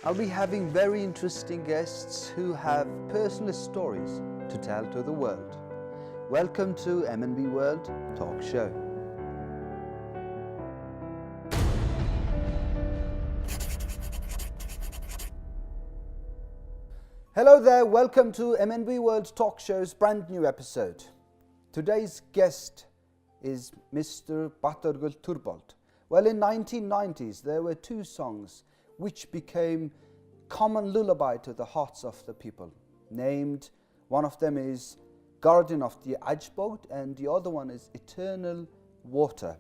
I'll be having very interesting guests who have personal stories to tell to the world. Welcome to MNB World Talk Show. Hello there, welcome to MNB World Talk Show's brand new episode. Today's guest is Mr. Bat-Orgil Turbold. Well, in 1990s there were two songs which became common lullaby to the hearts of the people. Named, one of them is Guardian of the Ajboat and the other one is Eternal Water.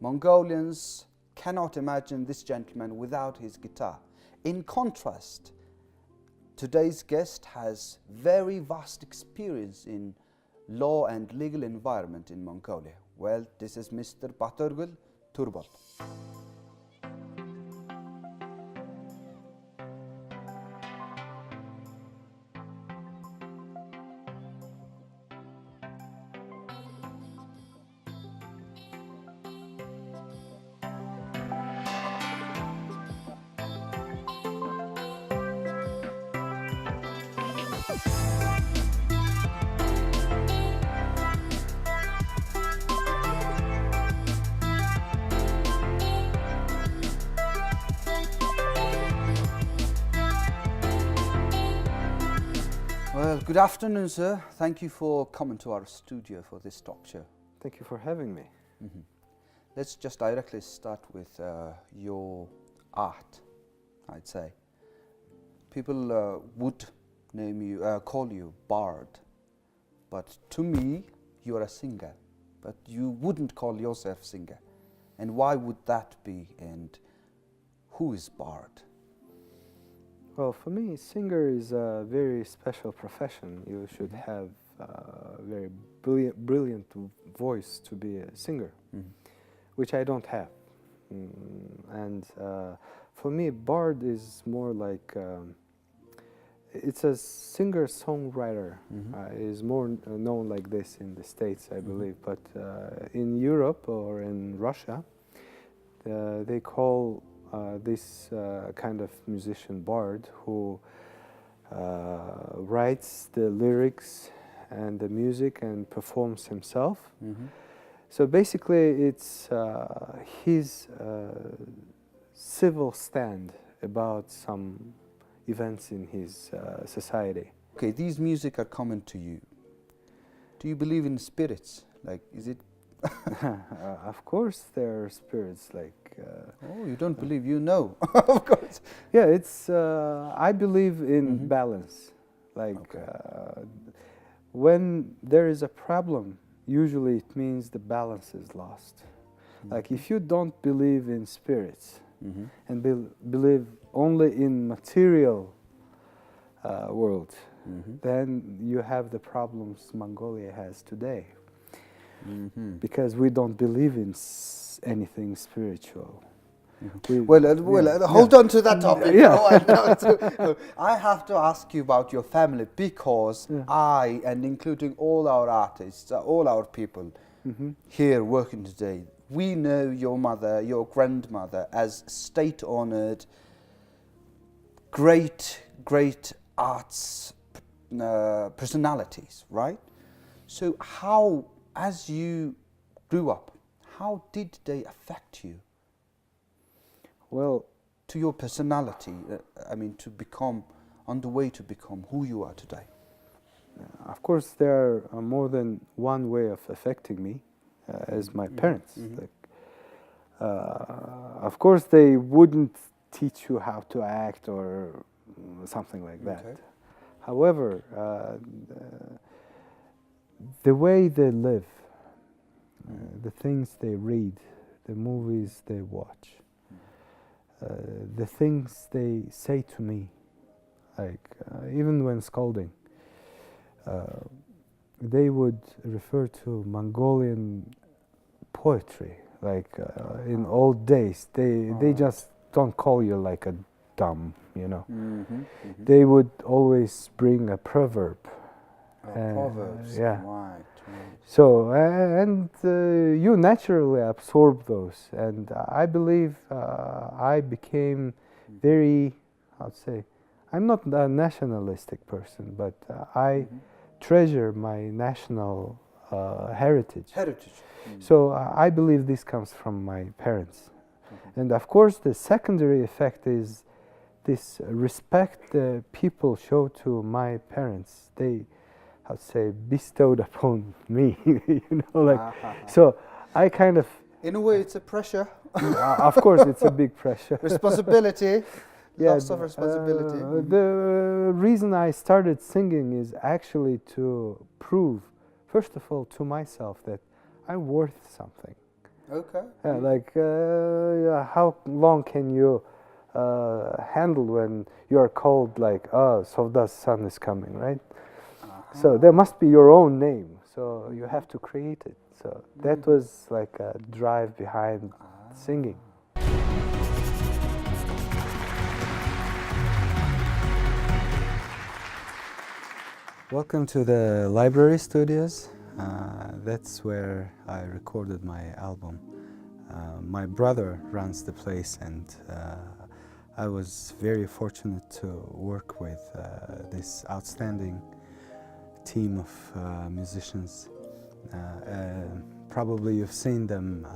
Mongolians cannot imagine this gentleman without his guitar. In contrast, today's guest has very vast experience in law and legal environment in Mongolia. Well, this is Mr. Bat-Orgil Turbold. Well, good afternoon, sir. Thank you for coming to our studio for this talk show. Thank you for having me. Let's just directly start with your art, I'd say. People would name you, call you bard, but to me, you're a singer, but you wouldn't call yourself singer. And why would that be, and who is bard? Well, for me, singer is a very special profession. You should have a very brilliant voice to be a singer, which I don't have. And for me, bard is more like, it's a singer-songwriter. Is more known like this in the States, I believe. But in Europe or in Russia, they call this kind of musician bard who writes the lyrics and the music and performs himself. So basically it's his civil stand about some events in his society. Okay, these music are common to you. Do you believe in spirits? Like, is it? Of course there are spirits like... oh, you don't believe, you know, of course. Yeah, it's, I believe in balance. Like, when there is a problem, usually it means the balance is lost. Like, if you don't believe in spirits and believe only in material world, then you have the problems Mongolia has today. Because we don't believe in anything spiritual. Hold on to that topic. I have to ask you about your family because I, and including all our artists, all our people here working today, we know your mother, your grandmother as state-honored, great arts personalities, right? So how, as you grew up, how did they affect you? Well, to your personality, I mean, to become, on the way to become who you are today. Of course, there are more than one way of affecting me, as my parents. Like, of course, they wouldn't teach you how to act or something like that. However, the way they live, the things they read, the movies they watch, the things they say to me, like even when scolding, they would refer to Mongolian poetry. Like in old days, they just don't call you like a dumb, you know. They would always bring a proverb. Proverbs, yeah. Right. So, and you naturally absorb those. And I believe I became very I'd say, I'm not a nationalistic person, but I treasure my national heritage. So I believe this comes from my parents. And of course, the secondary effect is this respect the people show to my parents. They, I'd say, bestowed upon me, you know, like, so I kind of... In a way, it's a pressure. Of course, it's a big pressure. Responsibility. Lots of responsibility. The reason I started singing is actually to prove, first of all, to myself that I'm worth something. Okay. How long can you handle when you are called like, oh, Sovda's son is coming, right? So there must be your own name, so you have to create it. So that was like a drive behind singing. Welcome to the library studios. That's where I recorded my album. My brother runs the place, and I was very fortunate to work with this outstanding team of musicians. Probably you've seen them.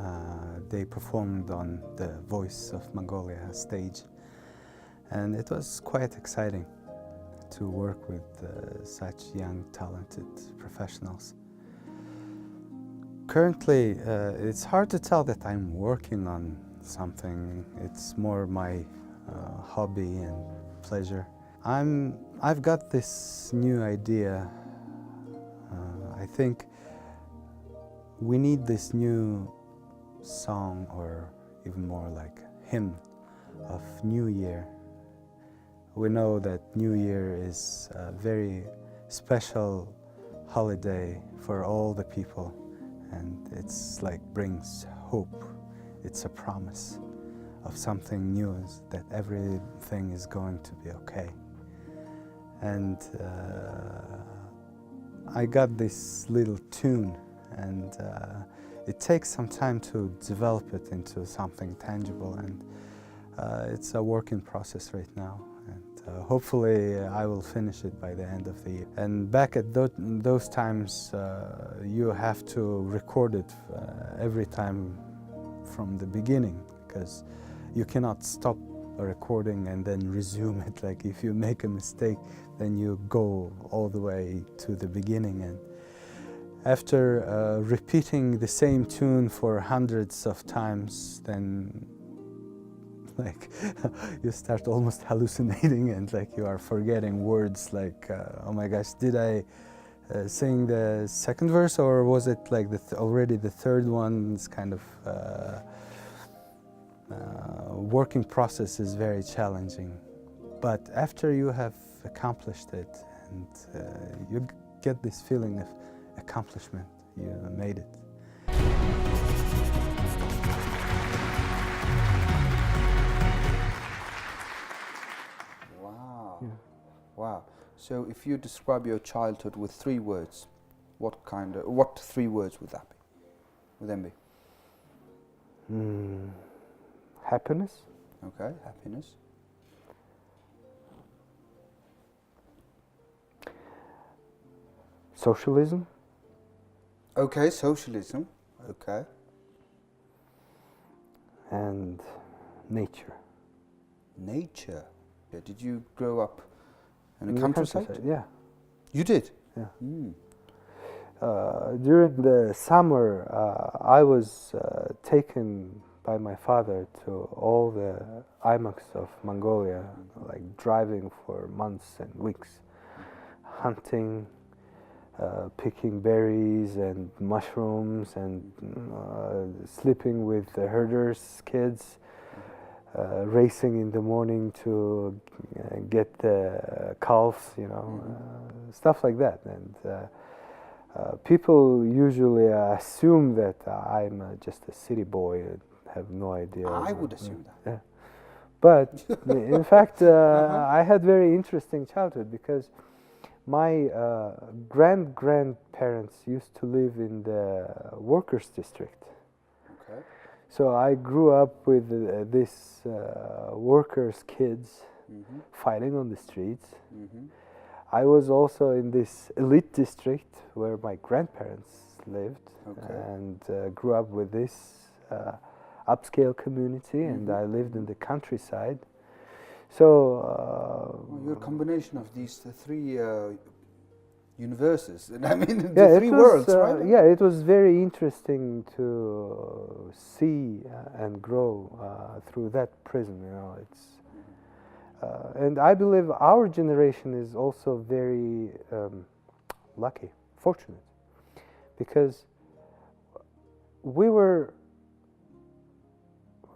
They performed on the Voice of Mongolia stage, and it was quite exciting to work with such young, talented professionals. Currently, it's hard to tell that I'm working on something. It's more my hobby and pleasure. I've got this new idea. I think we need this new song, or even more like hymn of New Year. We know that New Year is a very special holiday for all the people, and it's like brings hope. It's a promise of something new, that everything is going to be okay. And I got this little tune, and it takes some time to develop it into something tangible, and it's a working process right now. Hopefully I will finish it by the end of the year. And back at those times, you have to record it every time from the beginning, because you cannot stop a recording and then resume it. Like if you make a mistake, then you go all the way to the beginning. And after repeating the same tune for hundreds of times, then like you start almost hallucinating, and like you are forgetting words, like oh my gosh, did I sing the second verse, or was it like already the third one? It's kind of working process is very challenging, but after you have accomplished it, and you get this feeling of accomplishment, you made it. Wow. So if you describe your childhood with 3 words, what 3 words would that be? Would them be? Happiness. Okay, happiness. Socialism. Okay, socialism. Okay. And nature. Nature. Did you grow up in the countryside? Yeah. You did? Yeah. During the summer, I was taken by my father to all the IMAX of Mongolia, like driving for months and weeks, hunting, picking berries and mushrooms, and sleeping with the herders' kids, racing in the morning to get the calves, you know, stuff like that. And people usually assume that I'm just a city boy and have no idea. I would assume that. Yeah. But in fact, I had very interesting childhood, because my grandparents used to live in the workers' district. Okay. So I grew up with these workers' kids. fighting on the streets. I was also in this elite district where my grandparents lived, and grew up with this upscale community, and I lived in the countryside. So you're a combination of these three universes, and I mean yeah, the three worlds, right? Yeah, it was very interesting to see and grow through that prism. You know, it's and I believe our generation is also very lucky, fortunate, because we were,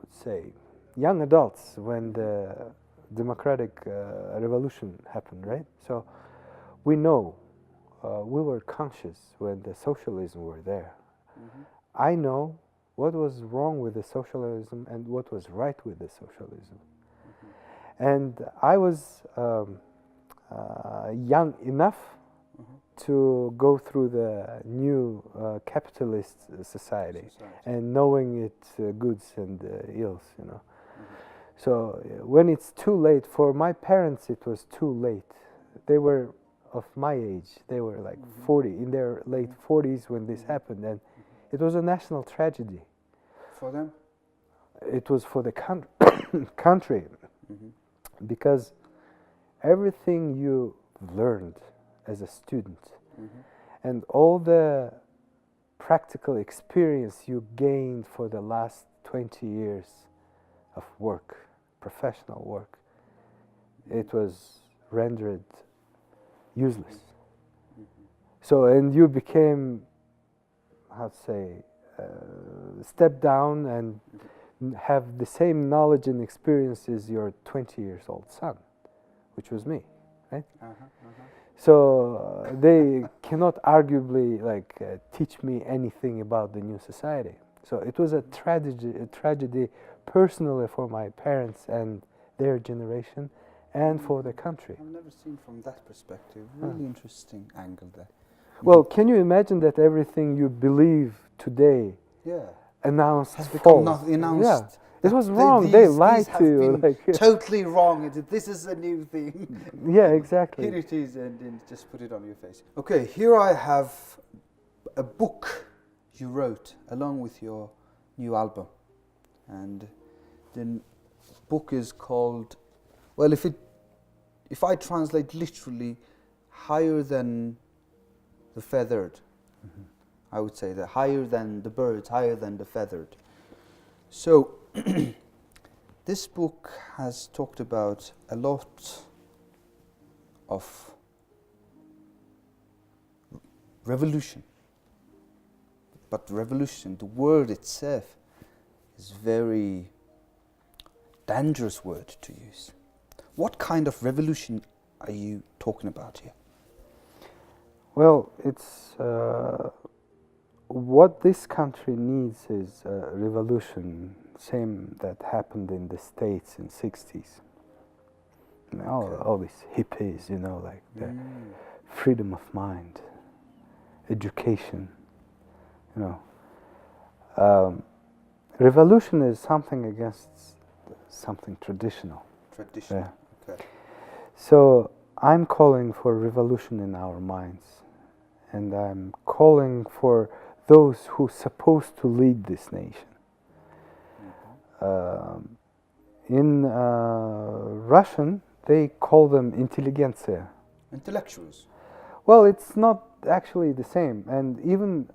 let's say, young adults when the democratic revolution happened, right? So we know, we were conscious when the socialism were there. I know what was wrong with the socialism and what was right with the socialism. And I was young enough to go through the new capitalist society and knowing its goods and ills, you know. So when it's too late, for my parents it was too late. They were of my age. They were like 40, in their late 40s when this happened, and it was a national tragedy. For them? It was for the country, because everything you learned as a student and all the practical experience you gained for the last 20 years of work, professional work, it was rendered useless. So, and you became, how to say, step down and have the same knowledge and experience as your 20 years old son, which was me, right? So they cannot arguably teach me anything about the new society. So it was a tragedy personally for my parents and their generation, and for the country. I've never seen from that perspective. Really interesting angle there. Well, can you imagine that everything you believe today announced has false? become announced. Yeah. It was wrong. They lied to you. Like, totally wrong. This is a new thing. Yeah, exactly. Here it is, and then just put it on your face. Okay, here I have a book you wrote along with your new album, and the book is called, well, if I translate literally, higher than the feathered. I would say that higher than the birds, higher than the feathered. So this book has talked about a lot of revolution. But revolution, the word itself, is very dangerous word to use. What kind of revolution are you talking about here? Well, it's what this country needs is a revolution, same that happened in the States in 60s. I mean, all these hippies, you know, like the freedom of mind, education, you know. Revolution is something against something traditional. Traditional, okay. So I'm calling for revolution in our minds, and I'm calling for those who are supposed to lead this nation. In Russian, they call them intelligentsia. Intellectuals. Well, it's not actually the same, and even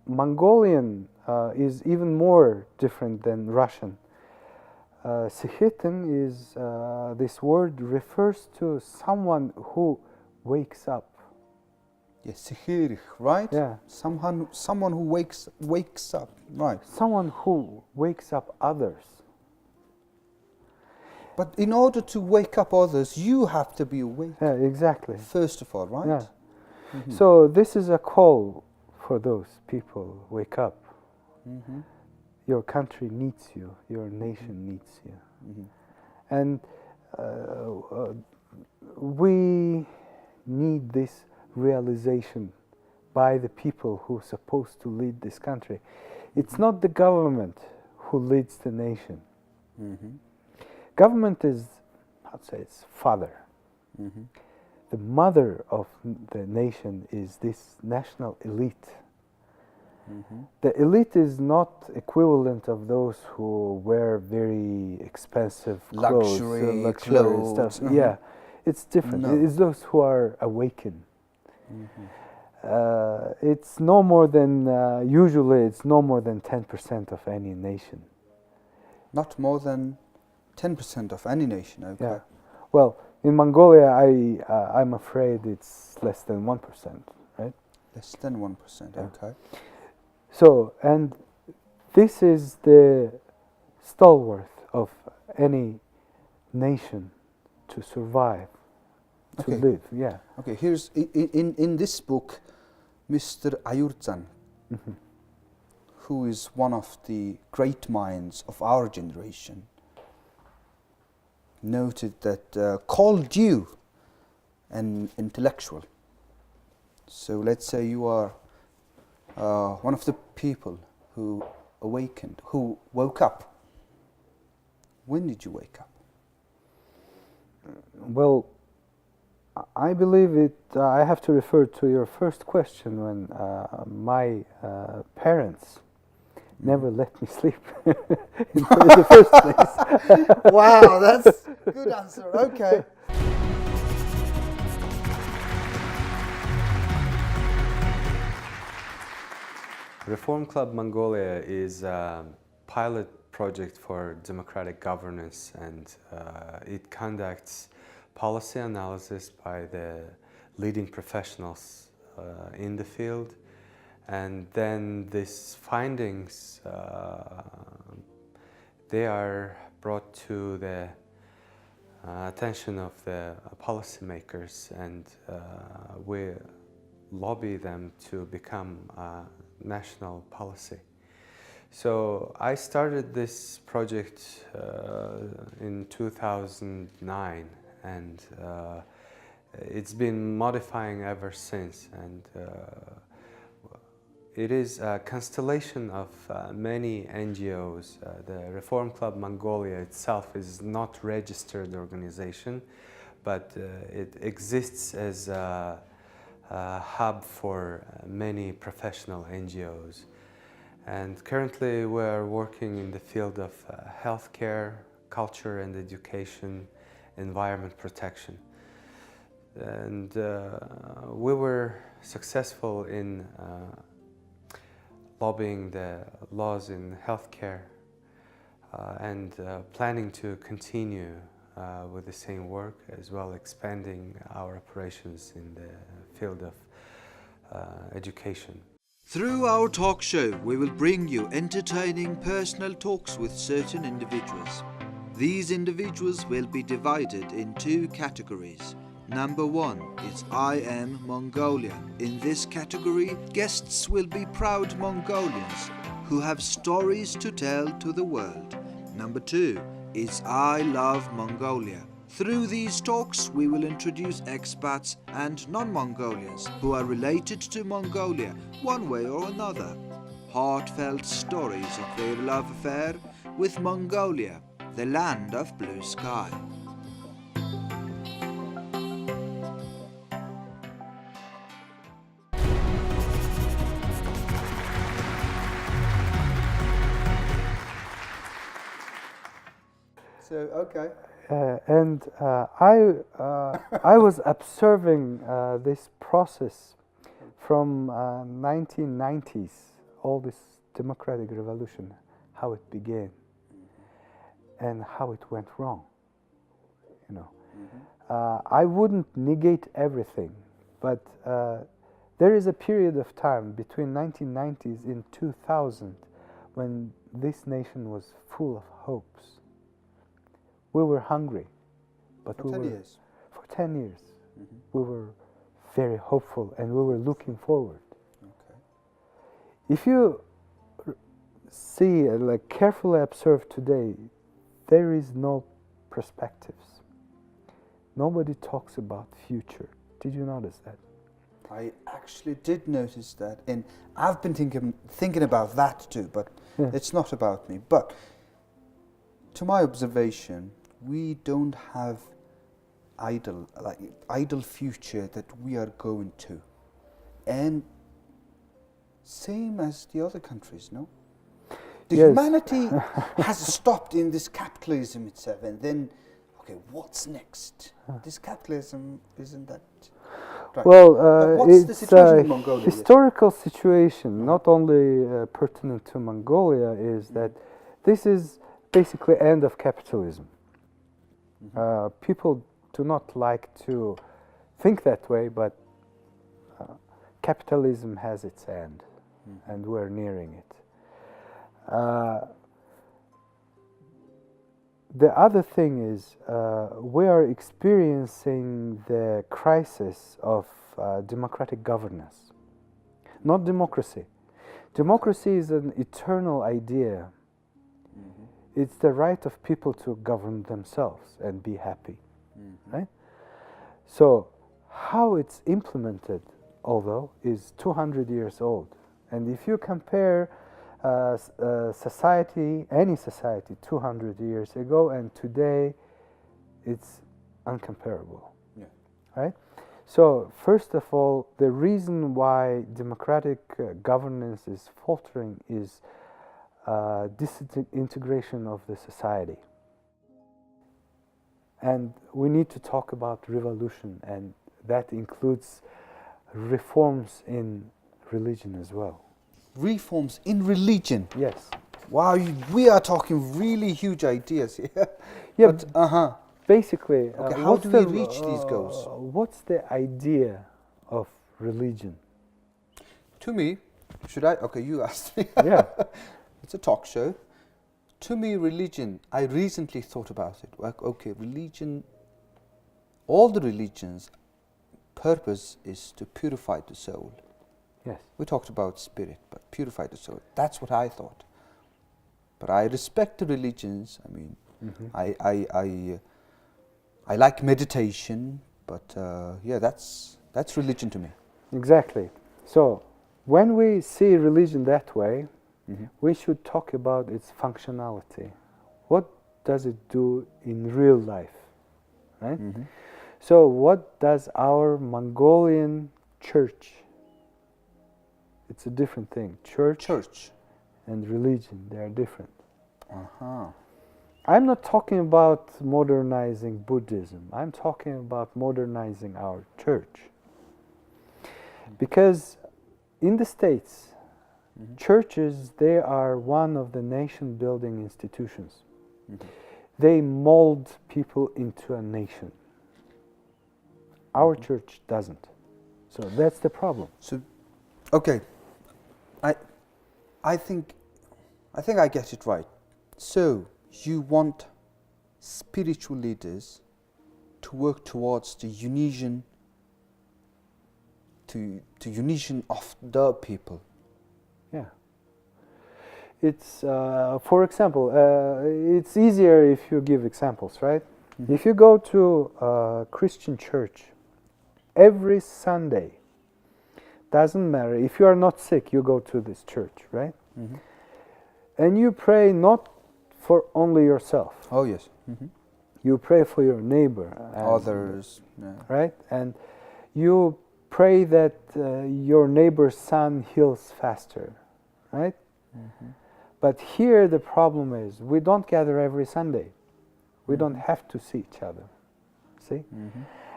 Mongolian is even more different than Russian. Sihitin is, this word refers to someone who wakes up. Yes, sihirich, right? Yeah. Someone who wakes up, right? Someone who wakes up others. But in order to wake up others, you have to be awake. Yeah, exactly. First of all, right? Yeah. So this is a call for those people. Wake up. Your country needs you. Your nation needs you. And we need this realization by the people who are supposed to lead this country. It's not the government who leads the nation. Government is, I'd say it's father. Mhm. The mother of the nation is this national elite. Mhm. The elite is not equivalent of those who wear very expensive clothes, Luxury luxury clothes. stuff. Yeah, it's different. No. It's those who are awakened. Mhm. It's no more than usually it's no more than 10% of any nation. Not more than 10% of any nation. Okay. Yeah. Well, in Mongolia, I'm afraid it's less than 1%, right? Less than 1%. Yeah. Okay. So, and this is the stalwart of any nation to survive, to Okay. live. Yeah. Okay. Here's in this book, Mr. Ayurtsan, Mhm. who is one of the great minds of our generation, noted that called you an intellectual. So let's say you are one of the people who awakened, who woke up. When did you wake up? Well, I believe it. I have to refer to your first question when my parents never let me sleep in the first place. Wow, that's a good answer. Okay. Reform Club Mongolia is a pilot project for democratic governance, and it conducts policy analysis by the leading professionals in the field, and then these findings they are brought to the attention of the policymakers, and we lobby them to become national policy. So I started this project in 2009, and it's been modifying ever since, and it is a constellation of many NGOs. The Reform Club Mongolia itself is not a registered organization, but it exists as a hub for many professional NGOs. And currently we are working in the field of healthcare, culture and education, environment protection. And we were successful in lobbying the laws in healthcare and planning to continue with the same work, as well expanding our operations in the field of education. Through our talk show, we will bring you entertaining personal talks with certain individuals. These individuals will be divided in two categories. Number one is I Am Mongolian. In this category, guests will be proud Mongolians who have stories to tell to the world. Number two is I Love Mongolia. Through these talks, we will introduce expats and non-Mongolians who are related to Mongolia one way or another. Heartfelt stories of their love affair with Mongolia, the land of blue sky. So, okay. I was observing this process from 1990s, all this democratic revolution, how it began and how it went wrong. You know, I wouldn't negate everything, but there is a period of time between 1990s and 2000 when this nation was full of hopes. We were hungry, but For 10 years. For 10 years, we were very hopeful and we were looking forward. Okay. If you see, like carefully observe today, there is no perspectives. Nobody talks about future. Did you notice that? I actually did notice that, and I've been thinking about that too, but Yeah. it's not about me. But to my observation, we don't have ideal future that we are going to, and same as the other countries, no? The Yes. humanity has stopped in this capitalism itself, and then, okay, what's next? This capitalism, isn't that right? Well, But what's the it's situation a in Mongolia? historical situation, not only pertinent to Mongolia, is that this is basically end of capitalism. People do not like to think that way, but capitalism has its end, and we're nearing it. The other thing is we are experiencing the crisis of democratic governance, not democracy. Democracy is an eternal idea. It's the right of people to govern themselves and be happy, right? So how it's implemented, although, is 200 years old. And if you compare society, any society 200 years ago and today, it's uncomparable, right? So first of all, the reason why democratic governance is faltering is disintegration of the society. And we need to talk about revolution, and that includes reforms in religion as well. Reforms in religion. Yes. Wow, we are talking really huge ideas here. Yeah, But, basically, okay, how do we reach these goals? What's the idea of religion? To me, should I? Okay, you asked me. Yeah. It's a talk show. To me, religion, I recently thought about it. Like, okay, religion, all the religions' purpose is to purify the soul. Yes. We talked about spirit, but purify the soul. That's what I thought. But I respect the religions. I mean, I like meditation, but yeah, that's religion to me. Exactly. So when we see religion that way, we should talk about its functionality. What does it do in real life, right? So what does our Mongolian church, it's a different thing. Church and religion, they are different. I'm not talking about modernizing Buddhism. I'm talking about modernizing our church. Because in the States, churches, they are one of the nation-building institutions. They mold people into a nation. Our church doesn't. So that's the problem. So, okay, I think I get it right. So you want spiritual leaders to work towards the unition, to unition of the people. Yeah. It's, for example, it's easier if you give examples, right? If you go to a Christian church, every Sunday, doesn't matter, if you are not sick, you go to this church, right? And you pray not for only yourself. Oh, yes. You pray for your neighbor. And Others. right? And you pray that your neighbor's son heals faster, right? But here the problem is we don't gather every Sunday. We don't have to see each other, see?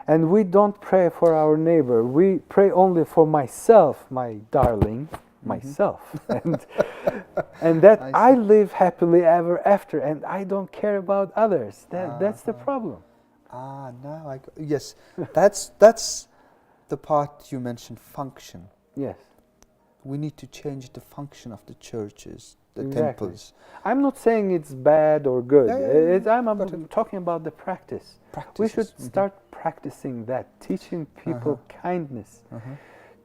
And we don't pray for our neighbor. We pray only for myself, my darling, myself. And that I live happily ever after, and I don't care about others. That's the problem. Now yes, that's the part you mentioned, function. Yes. We need to change the function of the churches, the Exactly. temples. I'm not saying it's bad or good. I'm But talking about the practice. We should start practicing that, teaching people kindness,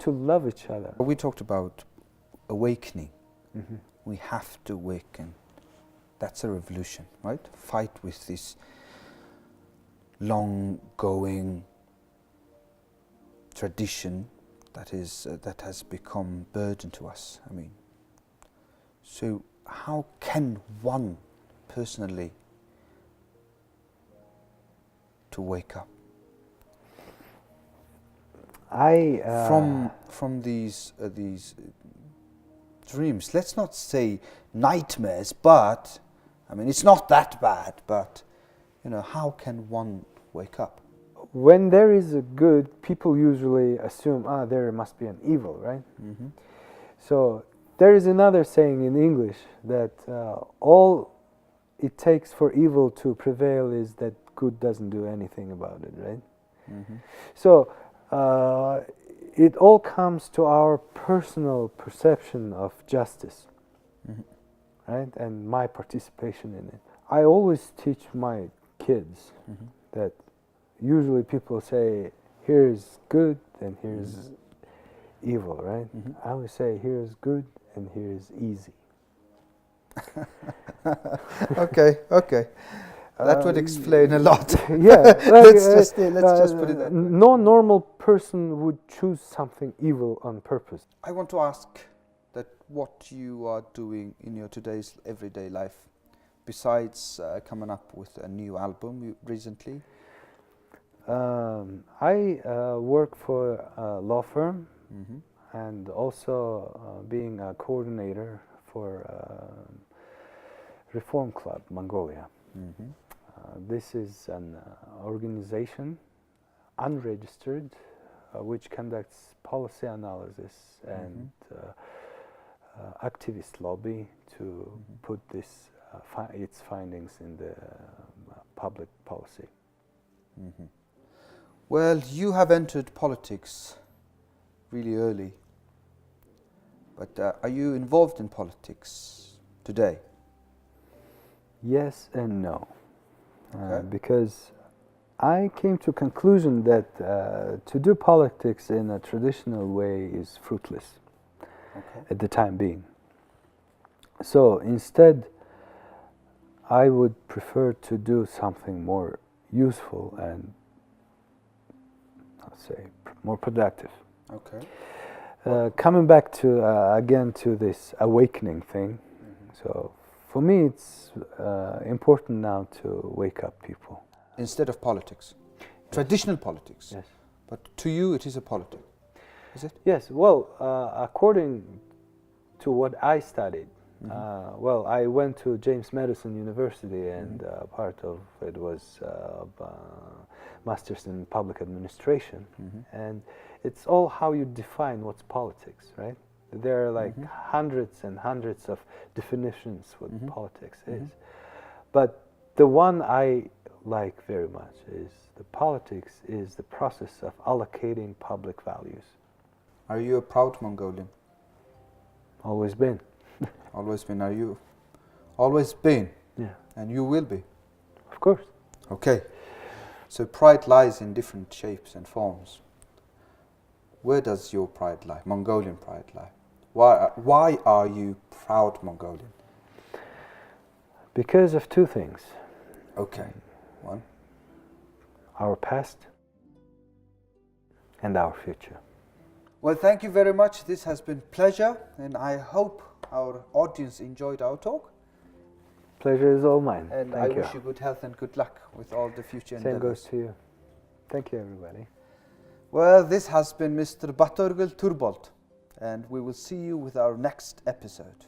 to love each other. We talked about awakening. We have to awaken. That's a revolution, right? Fight with this long-going tradition that has become burden to us. I mean, so how can one personally to wake up? from these dreams. Let's not say nightmares, but I mean it's not that bad. But how can one wake up? When there is a good, people usually assume, there must be an evil, right? Mm-hmm. So there is another saying in English that all it takes for evil to prevail is that good doesn't do anything about it, right? Mm-hmm. So it all comes to our personal perception of justice, Mm-hmm. right? And my participation in it. I always teach my kids Mm-hmm. that usually people say, here's good and here's evil, right? Mm-hmm. I always say, here's good and here's easy. Okay. That would explain a lot. Yeah. let's just put it that way. No normal person would choose something evil on purpose. I want to ask that what you are doing in your today's everyday life, besides coming up with a new album recently. I work for a law firm, Mm-hmm. and also being a coordinator for Reform Club Mongolia. Mm-hmm. This is an organization, unregistered, which conducts policy analysis and activist lobby to put this its findings in the public policy. Mm-hmm. Well, you have entered politics really early, but are you involved in politics today? Yes and no. Okay. Because I came to a conclusion that to do politics in a traditional way is fruitless at the time being. So instead, I would prefer to do something more useful and, let's say, more productive. Okay. Coming back to again to this awakening thing. So for me, it's important now to wake up people. Instead of politics, traditional politics. Yes. But to you, it is a politics, is it? Yes. Well, according to what I studied, well, I went to James Madison University, and part of it was Masters in Public Administration, and it's all how you define what's politics, right? There are like hundreds and hundreds of definitions what politics is, but the one I like very much is the politics is the process of allocating public values. Are you a proud Mongolian? Always been. Always been. Are you? Always been. Yeah. And you will be. Of course. Okay. So pride lies in different shapes and forms. Where does your pride lie? Mongolian pride lie? Why are you proud Mongolian? Because of two things. Okay. One. Our past and our future. Well, thank you very much. This has been pleasure, and I hope our audience enjoyed our talk. Pleasure is all mine. And Thank I wish you good health and good luck with all the future Same endeavors. goes to you. Thank you, everybody. Well, this has been Mr. Bat-Orgil Turbold, and we will see you with our next episode.